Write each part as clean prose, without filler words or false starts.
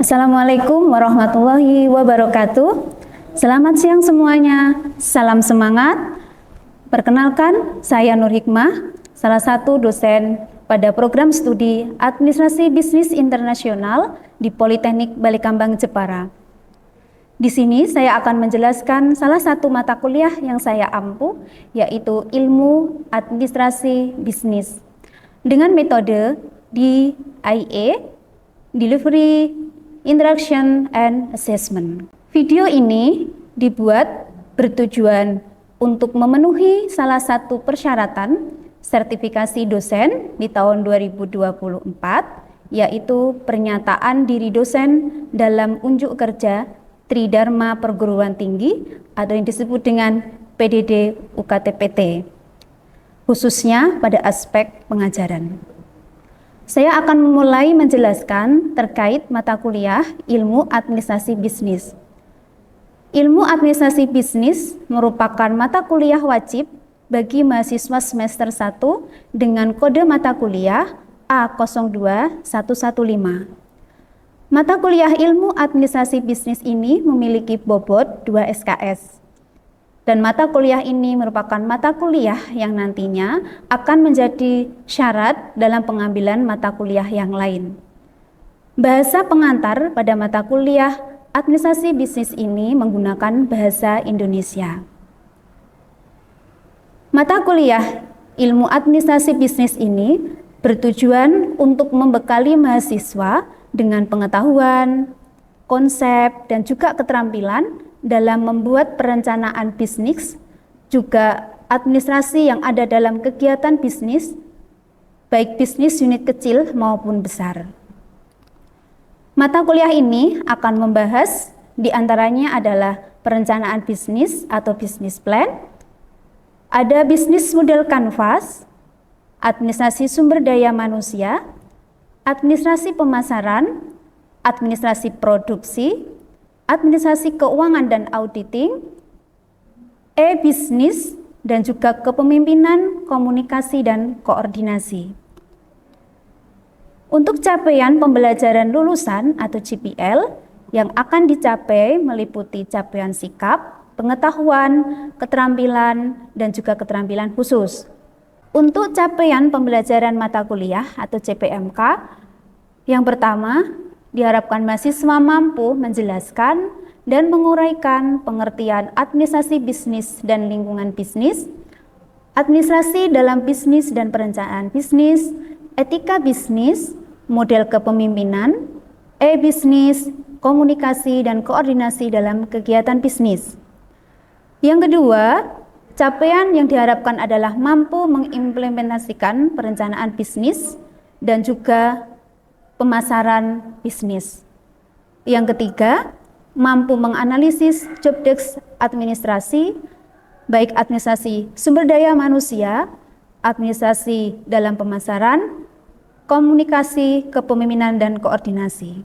Assalamualaikum warahmatullahi wabarakatuh. Selamat siang semuanya, salam semangat. Perkenalkan, saya Nur Hikmah, salah satu dosen pada program studi Administrasi Bisnis Internasional di Politeknik Balikambang, Jepara. Di sini saya akan menjelaskan salah satu mata kuliah yang saya ampu, yaitu Ilmu Administrasi Bisnis dengan metode DIA, Delivery, Interaction, and Assessment. Video ini dibuat bertujuan untuk memenuhi salah satu persyaratan sertifikasi dosen di tahun 2024, yaitu pernyataan diri dosen dalam unjuk kerja Tridharma Perguruan Tinggi atau yang disebut dengan PDD UKT-PT, khususnya pada aspek pengajaran. Saya akan memulai menjelaskan terkait mata kuliah Ilmu Administrasi Bisnis. Ilmu Administrasi Bisnis merupakan mata kuliah wajib bagi mahasiswa semester 1 dengan kode mata kuliah A02115. Mata kuliah Ilmu Administrasi Bisnis ini memiliki bobot 2 SKS. Dan mata kuliah ini merupakan mata kuliah yang nantinya akan menjadi syarat dalam pengambilan mata kuliah yang lain. Bahasa pengantar pada mata kuliah Administrasi Bisnis ini menggunakan bahasa Indonesia. Mata kuliah Ilmu Administrasi Bisnis ini bertujuan untuk membekali mahasiswa dengan pengetahuan, konsep, dan juga keterampilan dalam membuat perencanaan bisnis, juga administrasi yang ada dalam kegiatan bisnis, baik bisnis unit kecil maupun besar. Mata kuliah ini akan membahas diantaranya adalah perencanaan bisnis atau business plan, ada bisnis model canvas, administrasi sumber daya manusia, administrasi pemasaran, administrasi produksi, administrasi keuangan dan auditing, e-bisnis, dan juga kepemimpinan, komunikasi, dan koordinasi. Untuk capaian pembelajaran lulusan atau CPL yang akan dicapai meliputi capaian sikap, pengetahuan, keterampilan, dan juga keterampilan khusus. Untuk capaian pembelajaran mata kuliah atau CPMK, yang pertama, diharapkan mahasiswa mampu menjelaskan dan menguraikan pengertian administrasi bisnis dan lingkungan bisnis, administrasi dalam bisnis dan perencanaan bisnis, etika bisnis, model kepemimpinan, e-bisnis, komunikasi dan koordinasi dalam kegiatan bisnis. Yang kedua, capaian yang diharapkan adalah mampu mengimplementasikan perencanaan bisnis dan juga pemasaran bisnis. Yang ketiga, mampu menganalisis job desk administrasi, baik administrasi sumber daya manusia, administrasi dalam pemasaran, komunikasi, kepemimpinan, dan koordinasi.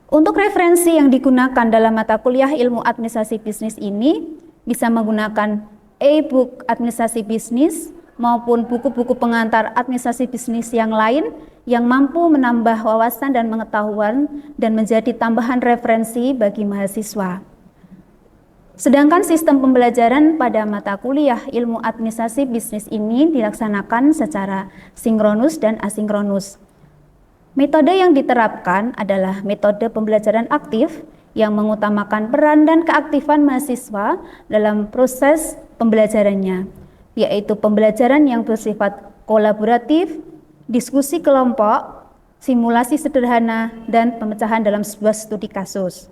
Untuk referensi yang digunakan dalam mata kuliah Ilmu Administrasi Bisnis ini bisa menggunakan e-book administrasi bisnis maupun buku-buku pengantar administrasi bisnis yang lain yang mampu menambah wawasan dan pengetahuan dan menjadi tambahan referensi bagi mahasiswa. Sedangkan sistem pembelajaran pada mata kuliah Ilmu Administrasi Bisnis ini dilaksanakan secara sinkronus dan asinkronus. Metode yang diterapkan adalah metode pembelajaran aktif yang mengutamakan peran dan keaktifan mahasiswa dalam proses pembelajarannya, yaitu pembelajaran yang bersifat kolaboratif, diskusi kelompok, simulasi sederhana, dan pemecahan dalam sebuah studi kasus.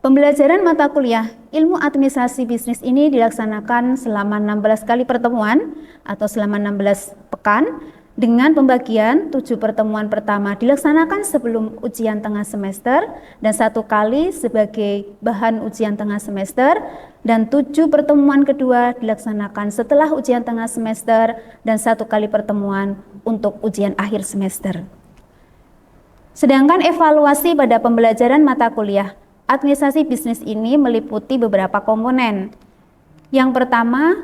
Pembelajaran mata kuliah Ilmu Administrasi Bisnis ini dilaksanakan selama 16 kali pertemuan atau selama 16 pekan dengan pembagian 7 pertemuan pertama dilaksanakan sebelum ujian tengah semester dan 1 kali sebagai bahan ujian tengah semester, dan 7 pertemuan kedua dilaksanakan setelah ujian tengah semester dan 1 kali pertemuan untuk ujian akhir semester. Sedangkan evaluasi pada pembelajaran mata kuliah Administrasi Bisnis ini meliputi beberapa komponen. Yang pertama,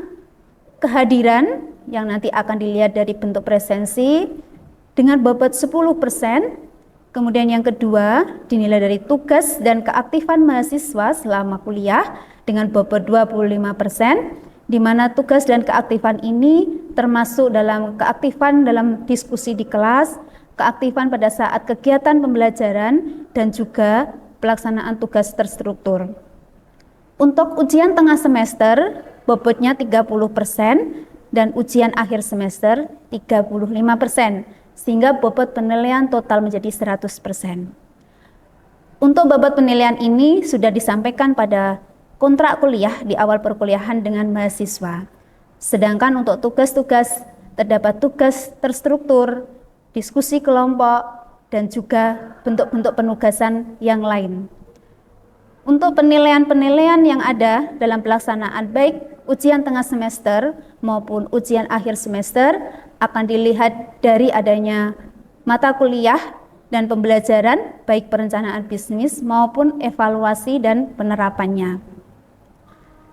kehadiran yang nanti akan dilihat dari bentuk presensi dengan bobot 10%, Kemudian yang kedua, dinilai dari tugas dan keaktifan mahasiswa selama kuliah dengan bobot 25%, di mana tugas dan keaktifan ini termasuk dalam keaktifan dalam diskusi di kelas, keaktifan pada saat kegiatan pembelajaran, dan juga pelaksanaan tugas terstruktur. Untuk ujian tengah semester, bobotnya 30% dan ujian akhir semester 35%, sehingga bobot penilaian total menjadi 100%. Untuk bobot penilaian ini sudah disampaikan pada kontrak kuliah di awal perkuliahan dengan mahasiswa. Sedangkan untuk tugas-tugas, terdapat tugas terstruktur, diskusi kelompok, dan juga bentuk-bentuk penugasan yang lain. Untuk penilaian-penilaian yang ada dalam pelaksanaan baik ujian tengah semester maupun ujian akhir semester akan dilihat dari adanya mata kuliah dan pembelajaran baik perencanaan bisnis maupun evaluasi dan penerapannya.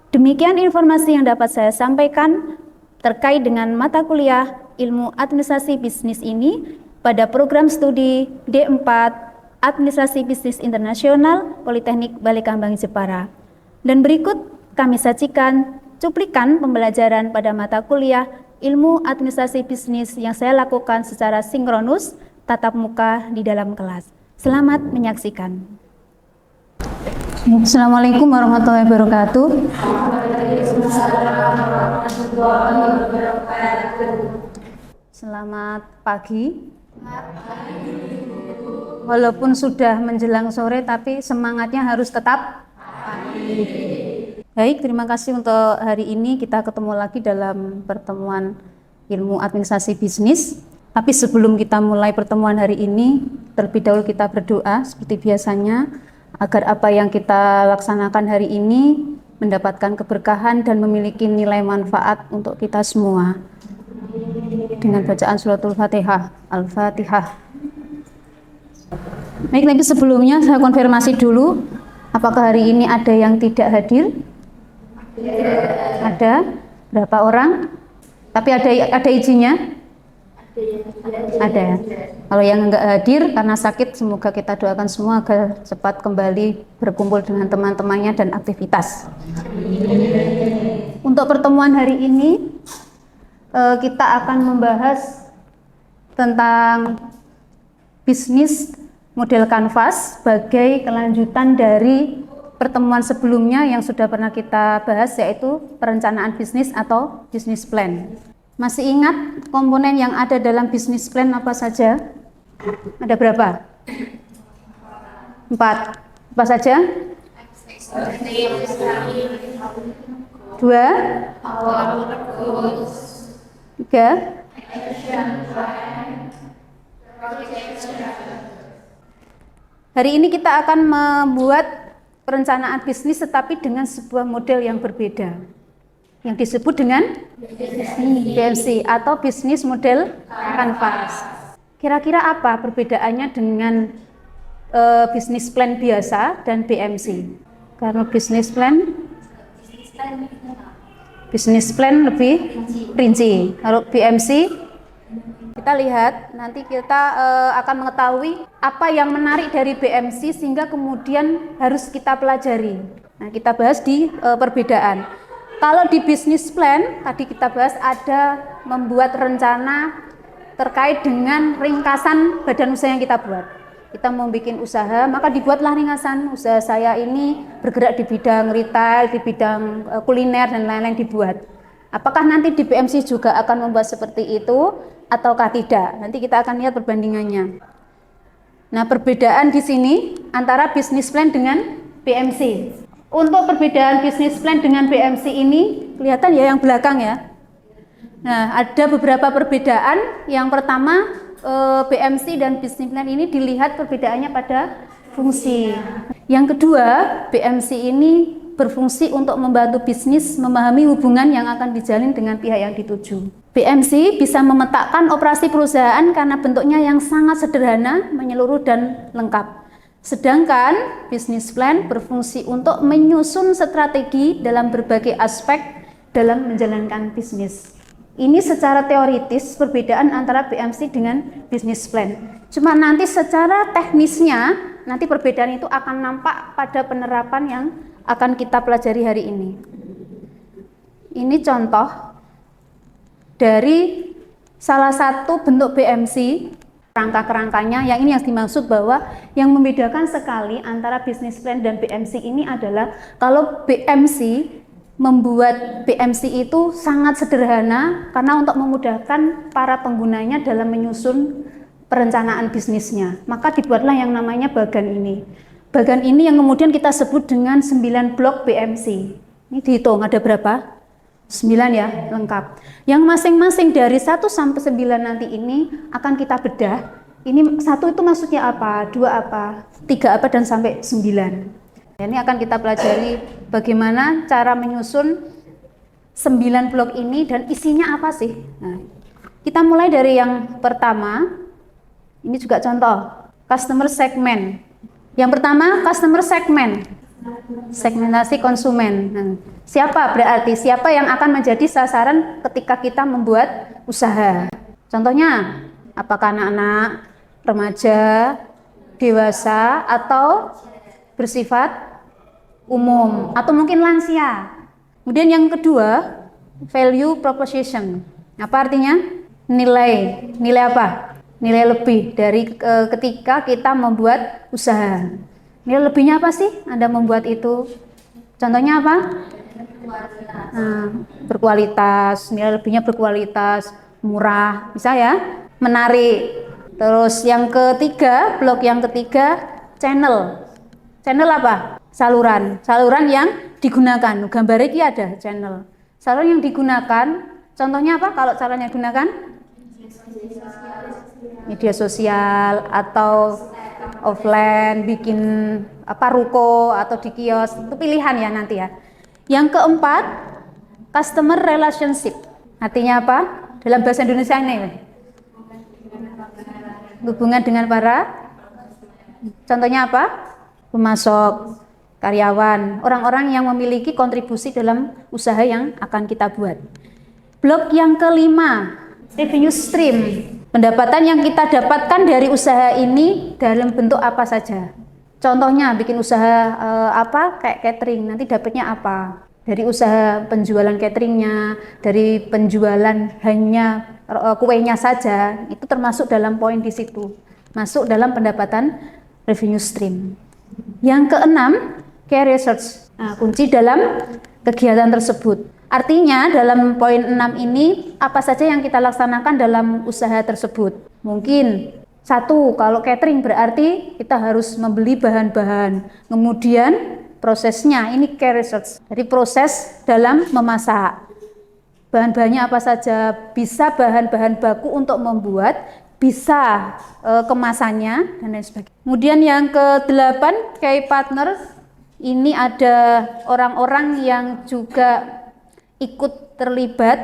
Demikian informasi yang dapat saya sampaikan terkait dengan mata kuliah Ilmu Administrasi Bisnis ini pada program studi D4 Administrasi Bisnis Internasional Politeknik Balikambang Jepara. Dan berikut kami sajikan cuplikan pembelajaran pada mata kuliah Ilmu Administrasi Bisnis yang saya lakukan secara sinkronus tatap muka di dalam kelas. Selamat menyaksikan. Assalamualaikum warahmatullahi wabarakatuh. Selamat pagi. Walaupun sudah menjelang sore, tapi semangatnya harus tetap pagi. Baik, terima kasih untuk hari ini. Kita ketemu lagi dalam pertemuan Ilmu Administrasi Bisnis. Tapi sebelum kita mulai pertemuan hari ini, terlebih dahulu kita berdoa seperti biasanya, agar apa yang kita laksanakan hari ini mendapatkan keberkahan dan memiliki nilai manfaat untuk kita semua. Dengan bacaan suratul Fatihah, Al-Fatihah. Baik, tapi sebelumnya saya konfirmasi dulu, apakah hari ini ada yang tidak hadir? Ada. Berapa orang? Tapi ada izinnya? Ada. Kalau yang enggak hadir karena sakit, semoga kita doakan semua agar cepat kembali berkumpul dengan teman-temannya dan aktivitas. Untuk pertemuan hari ini kita akan membahas tentang bisnis model kanvas sebagai kelanjutan dari pertemuan sebelumnya yang sudah pernah kita bahas, yaitu perencanaan bisnis atau business plan. Masih ingat komponen yang ada dalam business plan apa saja? Ada berapa? 4. Apa saja? 2, 3, hari ini kita akan membuat perencanaan bisnis tetapi dengan sebuah model yang berbeda, yang disebut dengan BMC atau bisnis model kanvas. Kira-kira apa perbedaannya dengan bisnis plan biasa dan BMC? Karena bisnis plan lebih rinci. Kalau BMC, kita lihat nanti kita akan mengetahui apa yang menarik dari BMC sehingga kemudian harus kita pelajari. Nah, kita bahas di perbedaan. Kalau di bisnis plan tadi kita bahas ada membuat rencana terkait dengan ringkasan badan usaha yang kita buat. Kita mau bikin usaha, maka dibuatlah ringkasan usaha saya ini bergerak di bidang retail, di bidang kuliner dan lain-lain dibuat. Apakah nanti di BMC juga akan membuat seperti itu ataukah tidak? Nanti kita akan lihat perbandingannya. Nah, perbedaan di sini antara business plan dengan BMC. Untuk perbedaan business plan dengan BMC ini kelihatan ya yang belakang ya. Nah, ada beberapa perbedaan. Yang pertama, BMC dan business plan ini dilihat perbedaannya pada fungsi. Yang kedua, BMC ini berfungsi untuk membantu bisnis memahami hubungan yang akan dijalin dengan pihak yang dituju. BMC bisa memetakan operasi perusahaan karena bentuknya yang sangat sederhana, menyeluruh dan lengkap. Sedangkan business plan berfungsi untuk menyusun strategi dalam berbagai aspek dalam menjalankan bisnis. Ini secara teoritis perbedaan antara BMC dengan business plan. Cuma nanti secara teknisnya, nanti perbedaan itu akan nampak pada penerapan yang akan kita pelajari hari ini. Ini contoh dari salah satu bentuk BMC, kerangka-kerangkanya, yang ini yang dimaksud bahwa yang membedakan sekali antara business plan dan BMC ini adalah kalau BMC membuat BMC itu sangat sederhana karena untuk memudahkan para penggunanya dalam menyusun perencanaan bisnisnya. Maka dibuatlah yang namanya bagan ini. Bagan ini yang kemudian kita sebut dengan 9 blok BMC. Ini dihitung ada berapa? 9 ya, lengkap. Yang masing-masing dari 1 sampai 9 nanti ini akan kita bedah. Ini 1 itu maksudnya apa? 2 apa? 3 apa? Dan sampai 9. Ini akan kita pelajari bagaimana cara menyusun 9 blok ini dan isinya apa sih. Nah, kita mulai dari yang pertama. Ini juga contoh, customer segment. Yang pertama, customer segment. Segmentasi konsumen. Nah, siapa berarti? Siapa yang akan menjadi sasaran ketika kita membuat usaha? Contohnya, apakah anak-anak, remaja, dewasa, atau bersifat umum, atau mungkin lansia. Kemudian yang kedua, value proposition. Apa artinya? Nilai. Nilai apa? Nilai lebih dari ketika kita membuat usaha. Nilai lebihnya apa sih Anda membuat itu? Contohnya apa? Nah, berkualitas. Nilai lebihnya berkualitas, murah, bisa ya? Menarik. Terus yang ketiga, blok yang ketiga, channel. Channel apa? Saluran yang digunakan. Gambar ini ada channel. Saluran yang digunakan, contohnya apa kalau caranya digunakan? Media sosial atau offline, bikin ruko atau di kios, itu pilihan ya nanti ya. Yang keempat, customer relationship. Artinya apa? Dalam bahasa Indonesia ini hubungan dengan para, contohnya apa? Pemasok, karyawan, orang-orang yang memiliki kontribusi dalam usaha yang akan kita buat. Blok yang kelima, revenue stream. Pendapatan yang kita dapatkan dari usaha ini dalam bentuk apa saja. Contohnya bikin usaha kayak catering, nanti dapatnya apa? Dari usaha penjualan cateringnya, dari penjualan hanya kuenya saja, itu termasuk dalam poin di situ. Masuk dalam pendapatan revenue stream. Yang keenam, key research. Nah, kunci dalam kegiatan tersebut. Artinya dalam poin 6 ini apa saja yang kita laksanakan dalam usaha tersebut. Mungkin 1, kalau catering berarti kita harus membeli bahan-bahan. Kemudian prosesnya ini key research. Jadi proses dalam memasak. Bahan-bahannya apa saja, bisa bahan-bahan baku untuk membuat, bisa kemasannya dan lain sebagainya. Kemudian yang ke-8, key partner. Ini ada orang-orang yang juga ikut terlibat,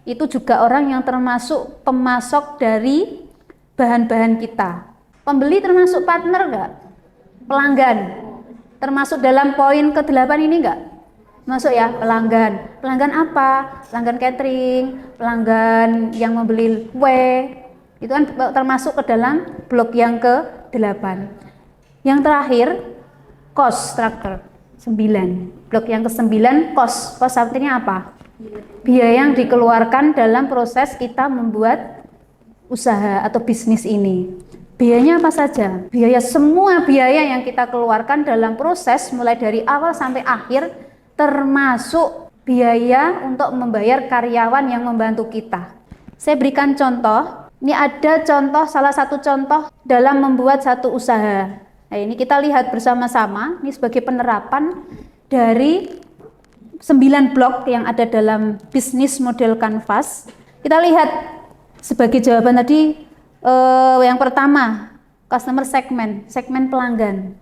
itu juga orang yang termasuk pemasok dari bahan-bahan kita. Pembeli termasuk partner enggak? Pelanggan termasuk dalam poin ke-8 ini enggak? Masuk ya, pelanggan. Pelanggan apa? Pelanggan catering, pelanggan yang membeli kue. Itu kan termasuk ke dalam blok yang ke-8. Yang terakhir, cost structure 9. Blok yang ke-9, cost. Cost artinya apa? Biaya yang dikeluarkan dalam proses kita membuat usaha atau bisnis ini. Biayanya apa saja? Semua biaya yang kita keluarkan dalam proses mulai dari awal sampai akhir, termasuk biaya untuk membayar karyawan yang membantu kita. Saya berikan contoh. Ini ada contoh, salah satu contoh dalam membuat satu usaha. Nah, ini kita lihat bersama-sama. Ini sebagai penerapan dari 9 blok yang ada dalam bisnis model Canvas. Kita lihat sebagai jawaban tadi, yang pertama, customer segment, segmen pelanggan.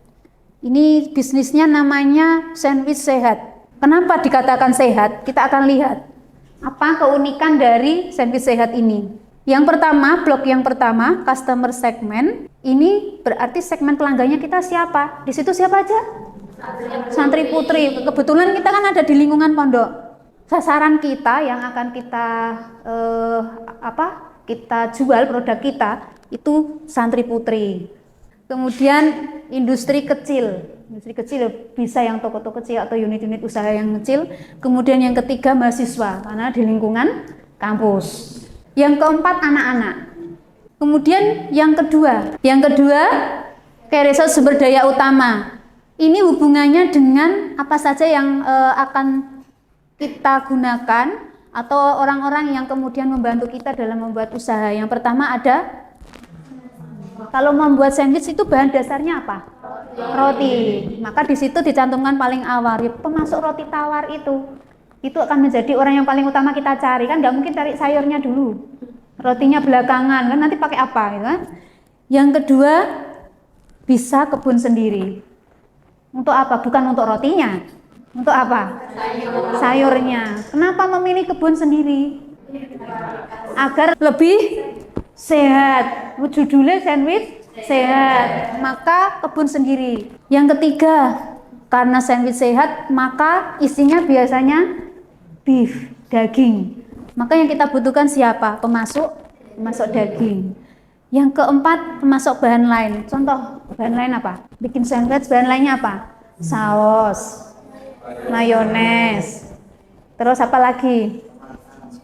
Ini bisnisnya namanya sandwich sehat. Kenapa dikatakan sehat? Kita akan lihat apa keunikan dari sandwich sehat ini. Yang pertama, blok yang pertama, customer segment. Ini berarti segmen pelanggannya kita siapa? Di situ siapa aja? Santri putri. Kebetulan kita kan ada di lingkungan pondok. sasaran kita yang akan kita kita jual produk kita itu santri putri. Kemudian industri kecil bisa yang toko-toko kecil atau unit-unit usaha yang kecil. Kemudian yang ketiga mahasiswa, karena di lingkungan kampus. Yang keempat anak-anak. Kemudian yang kedua key resource sumber daya utama. Ini hubungannya dengan apa saja yang akan kita gunakan atau orang-orang yang kemudian membantu kita dalam membuat usaha. Yang pertama ada, kalau membuat sandwich itu bahan dasarnya apa? Roti. Maka di situ dicantumkan paling awal, pemasok roti tawar itu akan menjadi orang yang paling utama kita cari. Kan nggak mungkin cari sayurnya dulu, rotinya belakangan, kan nanti pakai apa gitu kan. Yang kedua bisa kebun sendiri. Untuk apa? Bukan untuk rotinya. Untuk apa? Sayurnya. Kenapa memilih kebun sendiri? Agar lebih sehat. Judulnya sandwich sehat, maka kebun sendiri. Yang ketiga, karena sandwich sehat, maka isinya biasanya beef, daging. Maka yang kita butuhkan siapa? Pemasok daging. Yang keempat, pemasok bahan lain. Contoh bahan lain apa? Bikin sandwich bahan lainnya apa? Saus, mayones. Terus apa lagi?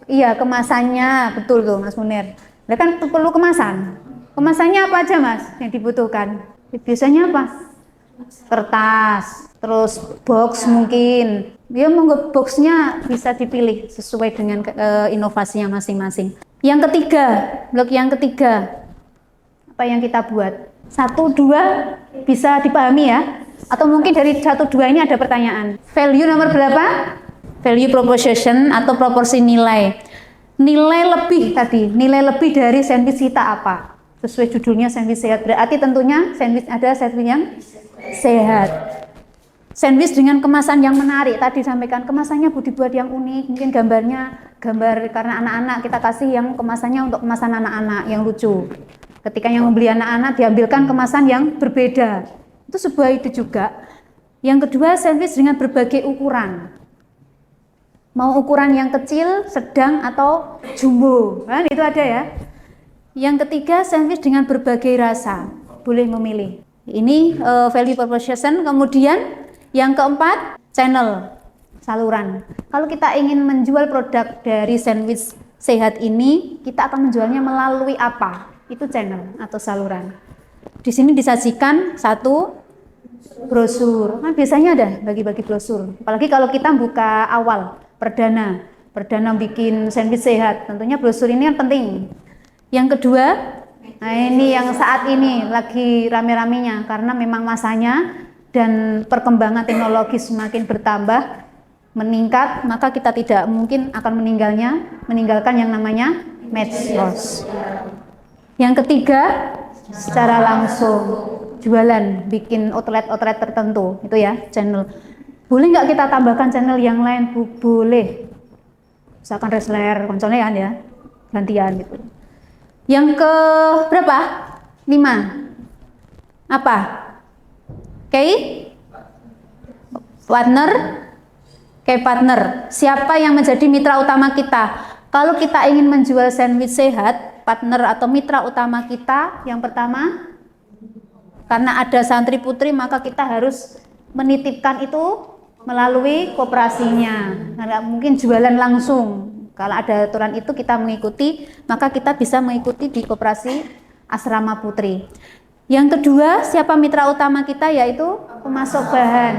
Iya, kemasannya, betul tuh Mas Munir. Nah, kan perlu kemasan. Kemasannya apa aja Mas yang dibutuhkan? Biasanya apa? Kertas, terus box mungkin. Ya monggo boxnya bisa dipilih sesuai dengan inovasinya masing-masing. Yang ketiga, blok yang ketiga, apa yang kita buat? 1, 2 bisa dipahami ya? Atau mungkin dari 1, 2 ini ada pertanyaan. Value nomor berapa? Value proposition atau proporsi nilai. Nilai lebih tadi, nilai lebih dari sandwich kita apa? Sesuai judulnya sandwich sehat, berarti tentunya sandwich ada sandwich yang sehat. Sandwich dengan kemasan yang menarik, tadi sampaikan kemasannya dibuat yang unik, mungkin gambar karena anak-anak kita kasih yang kemasannya untuk kemasan anak-anak yang lucu. Ketika yang membeli anak-anak diambilkan kemasan yang berbeda, itu sebuah ide juga. Yang kedua, sandwich dengan berbagai ukuran. Mau ukuran yang kecil, sedang, atau jumbo, kan itu ada ya. Yang ketiga, sandwich dengan berbagai rasa, boleh memilih. Ini value proposition. Kemudian yang keempat, channel, saluran. Kalau kita ingin menjual produk dari sandwich sehat ini, kita akan menjualnya melalui apa? Itu channel atau saluran. Di sini disajikan satu brosur. Kan biasanya ada bagi-bagi brosur. Apalagi kalau kita buka awal, perdana bikin sandwich sehat, tentunya brosur ini yang penting. Yang kedua, nah ini yang saat ini lagi rame-ramenya karena memang masanya dan perkembangan teknologi semakin bertambah, meningkat, maka kita tidak mungkin akan meninggalkan yang namanya medsos. Yang ketiga, secara langsung jualan, bikin outlet tertentu, itu ya channel. Boleh nggak kita tambahkan channel yang lain? Boleh. Misalkan reseller, konsolnya kan ya, gantian gitu. Yang ke berapa? 5. Apa? Key partner. Siapa yang menjadi mitra utama kita? Kalau kita ingin menjual sandwich sehat, partner atau mitra utama kita yang pertama, karena ada santri putri, maka kita harus menitipkan itu melalui koperasinya. Nggak mungkin jualan langsung. Kalau ada aturan itu kita mengikuti, maka kita bisa mengikuti di koperasi asrama putri. Yang kedua, siapa mitra utama kita? Yaitu pemasok bahan.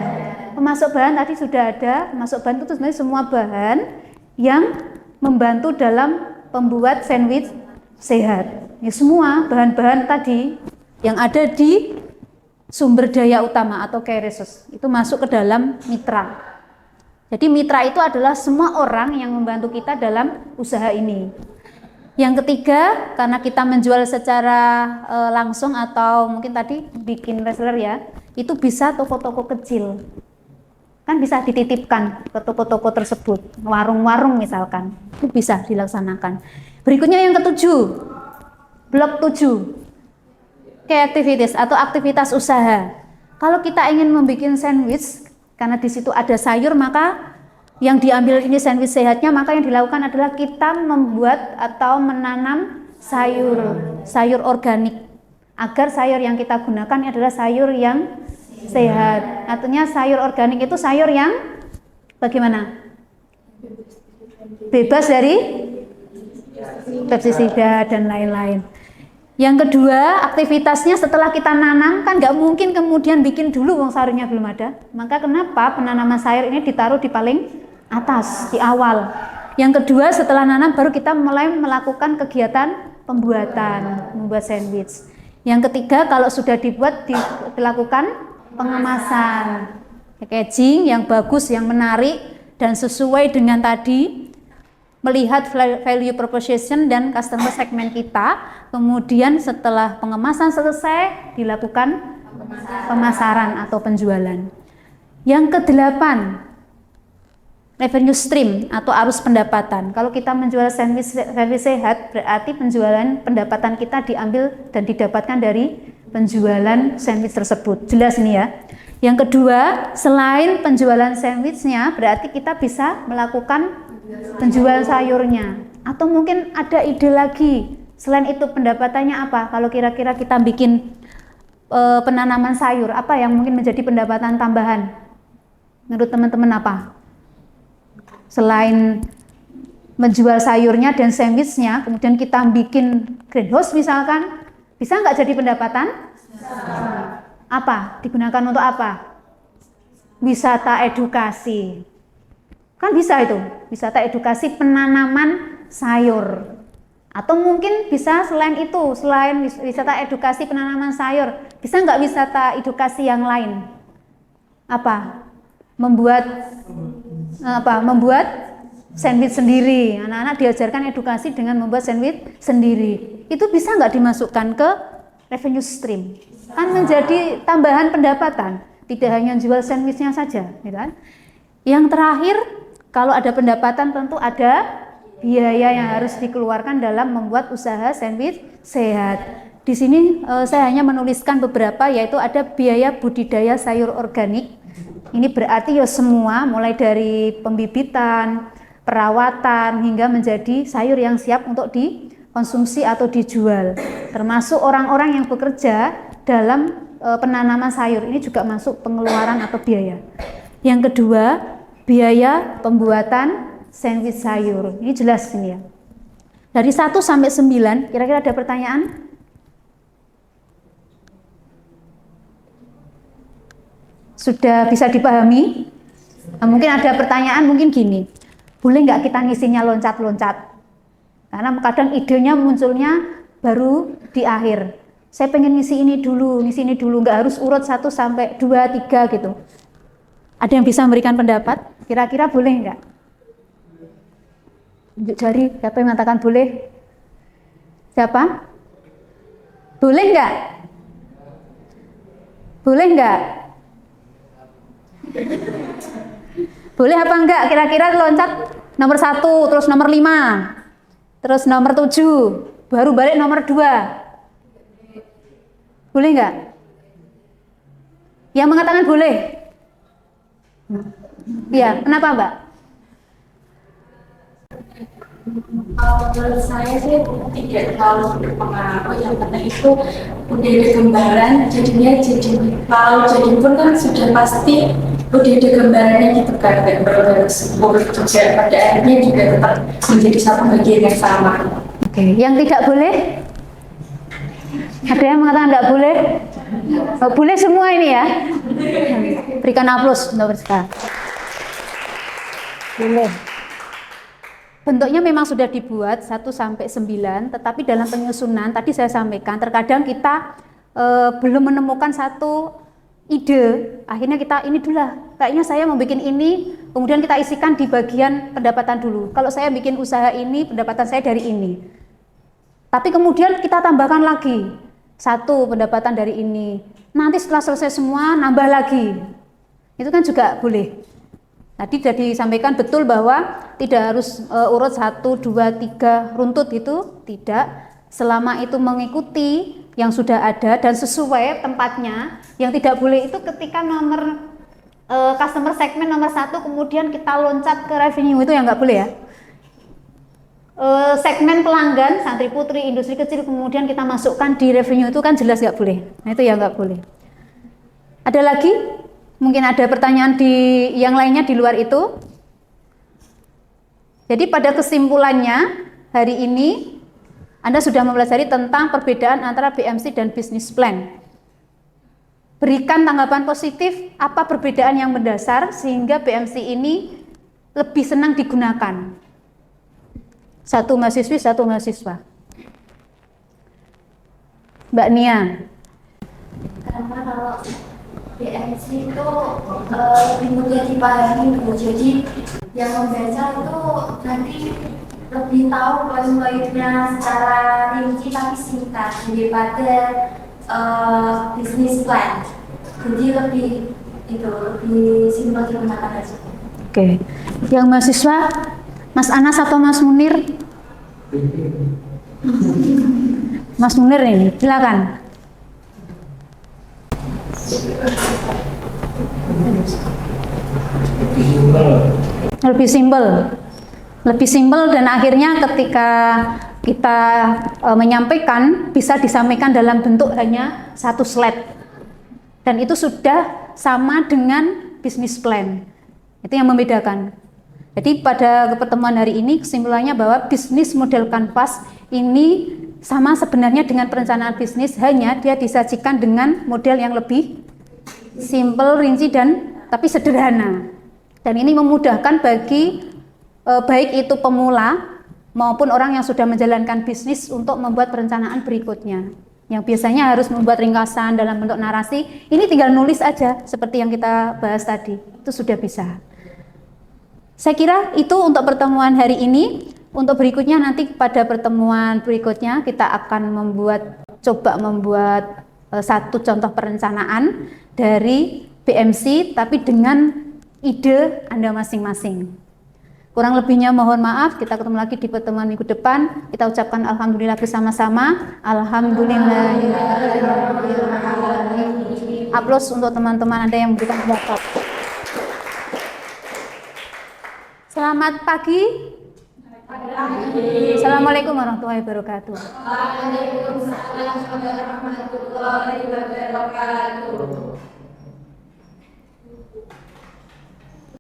Pemasok bahan tadi sudah ada. Pemasok bahan itu sebenarnya semua bahan yang membantu dalam pembuat sandwich sehat. Ya, semua bahan-bahan tadi yang ada di sumber daya utama atau key resource itu masuk ke dalam mitra. Jadi mitra itu adalah semua orang yang membantu kita dalam usaha ini. Yang ketiga, karena kita menjual secara langsung atau mungkin tadi bikin reseller ya, itu bisa toko-toko kecil. Kan bisa dititipkan ke toko-toko tersebut, warung-warung misalkan. Itu bisa dilaksanakan. Berikutnya yang ketujuh, blok 7. Activities atau aktivitas usaha. Kalau kita ingin membuat sandwich, karena di situ ada sayur, maka yang diambil ini sandwich sehatnya, maka yang dilakukan adalah kita membuat atau menanam sayur organik, agar sayur yang kita gunakan adalah sayur yang sehat. Artinya sayur organik itu sayur yang bagaimana? Bebas dari pestisida dan lain-lain. Yang kedua, aktivitasnya setelah kita nanam kan nggak mungkin kemudian bikin dulu wong sayurnya belum ada. Maka kenapa penanaman sayur ini ditaruh di paling atas, di awal. Yang kedua, setelah nanam baru kita mulai melakukan kegiatan membuat sandwich. Yang ketiga, kalau sudah dibuat dilakukan pengemasan, packaging yang bagus, yang menarik dan sesuai dengan tadi, melihat value proposition dan customer segment kita. Kemudian setelah pengemasan selesai dilakukan pemasaran atau penjualan. Yang kedelapan, revenue stream atau arus pendapatan. Kalau kita menjual sandwich sehat, berarti pendapatan kita diambil dan didapatkan dari penjualan sandwich tersebut. Jelas ini ya. Yang kedua, selain penjualan sandwichnya, berarti kita bisa melakukan penjualan sayurnya. Atau mungkin ada ide lagi, selain itu pendapatannya apa? Kalau kira-kira kita bikin penanaman sayur, apa yang mungkin menjadi pendapatan tambahan? Menurut teman-teman apa? Selain menjual sayurnya dan sandwichnya, kemudian kita bikin greenhouse misalkan, bisa nggak jadi pendapatan? Apa? Digunakan untuk apa? Wisata edukasi. Kan bisa itu, wisata edukasi penanaman sayur. Atau mungkin bisa selain itu, selain wisata edukasi penanaman sayur, bisa nggak wisata edukasi yang lain? Apa? Membuat sandwich sendiri. Anak-anak diajarkan edukasi dengan membuat sandwich sendiri. Itu bisa nggak dimasukkan ke revenue stream? Kan menjadi tambahan pendapatan, tidak hanya jual sandwichnya saja, gitu kan? Yang terakhir, kalau ada pendapatan tentu ada biaya yang harus dikeluarkan dalam membuat usaha sandwich sehat. Di sini saya hanya menuliskan beberapa, yaitu ada biaya budidaya sayur organik. Ini berarti ya semua, mulai dari pembibitan, perawatan, hingga menjadi sayur yang siap untuk dikonsumsi atau dijual. Termasuk orang-orang yang bekerja dalam penanaman sayur, ini juga masuk pengeluaran atau biaya. Yang kedua, biaya pembuatan sandwich sayur. Ini jelas ini ya. Dari 1 sampai 9, kira-kira ada pertanyaan? Sudah bisa dipahami? Nah, mungkin ada pertanyaan, mungkin gini. Boleh nggak kita ngisinya loncat-loncat? Karena kadang idenya munculnya baru di akhir. Saya pengen ngisi ini dulu, nggak harus urut 1 sampai 2, 3 gitu. Ada yang bisa memberikan pendapat? Kira-kira boleh nggak? Tunjuk jari, siapa yang mengatakan boleh? Siapa? Boleh nggak? Boleh nggak? Boleh apa enggak? Kira-kira loncat nomor 1, terus nomor 5, terus nomor 7, baru balik nomor 2. Boleh nggak? Yang mengatakan boleh? Iya, kenapa Mbak? Menurut saya sih tidak terlalu berpengaruh. Yang penting itu udah ada gambaran, jadinya kalau jadi pun kan sudah pasti udah ada gambarannya gitu kan, gambar tersebut juga pada akhirnya juga tetap menjadi satu bagian yang sama. Oke, yang tidak boleh? Ada yang mengatakan tidak boleh? Oh, boleh semua ini ya? Berikan aplaus untuk mereka. Boleh. Bentuknya memang sudah dibuat 1 sampai 9, tetapi dalam penyusunan tadi saya sampaikan terkadang kita belum menemukan satu ide. Akhirnya kita ini dulu lah, kayaknya saya mau bikin ini, kemudian kita isikan di bagian pendapatan dulu. Kalau saya bikin usaha ini, pendapatan saya dari ini. Tapi kemudian kita tambahkan lagi, 1 pendapatan dari ini. Nanti setelah selesai semua nambah lagi. Itu kan juga boleh. Tadi sudah disampaikan betul bahwa tidak harus urut 1, 2, 3 runtut itu, tidak. Selama itu mengikuti yang sudah ada dan sesuai tempatnya. Yang tidak boleh itu ketika nomor customer segment nomor 1 kemudian kita loncat ke revenue, itu yang nggak boleh ya. Segmen pelanggan santri putri industri kecil kemudian kita masukkan di revenue, itu kan jelas nggak boleh. Nah itu ya nggak boleh. Ada lagi? Mungkin ada pertanyaan di yang lainnya di luar itu. Jadi pada kesimpulannya hari ini Anda sudah mempelajari tentang perbedaan antara BMC dan business plan. Berikan tanggapan positif apa perbedaan yang mendasar sehingga BMC ini lebih senang digunakan. Satu mahasiswi, satu mahasiswa. Mbak Nia. Karena kalau BMC itu lebih mudah dipahami, Bu. Jadi yang membaca itu nanti lebih tahu poin-poinnya secara rinci tapi singkat daripada bisnis plan. Jadi lebih simpel digunakan aja. Oke. Yang mahasiswa Mas Anas atau Mas Munir? Mas Munir ini, silakan. Lebih simpel dan akhirnya ketika kita menyampaikan bisa disampaikan dalam bentuk hanya satu slide dan itu sudah sama dengan business plan. Itu yang membedakan. Jadi pada pertemuan hari ini kesimpulannya bahwa bisnis model kanvas ini sama sebenarnya dengan perencanaan bisnis, hanya dia disajikan dengan model yang lebih simple, rinci dan tapi sederhana. Dan ini memudahkan bagi baik itu pemula maupun orang yang sudah menjalankan bisnis untuk membuat perencanaan berikutnya. Yang biasanya harus membuat ringkasan dalam bentuk narasi, ini tinggal nulis aja seperti yang kita bahas tadi. Itu sudah bisa. Saya kira itu untuk pertemuan hari ini. Untuk berikutnya nanti pada pertemuan berikutnya kita akan coba membuat satu contoh perencanaan dari BMC tapi dengan ide Anda masing-masing. Kurang lebihnya mohon maaf, kita ketemu lagi di pertemuan minggu depan. Kita ucapkan alhamdulillah bersama-sama. Alhamdulillah. Aplaus untuk teman-teman Anda yang memberikan pendapat. Selamat pagi. Assalamualaikum warahmatullahi wabarakatuh. Waalaikumsalam warahmatullahi wabarakatuh.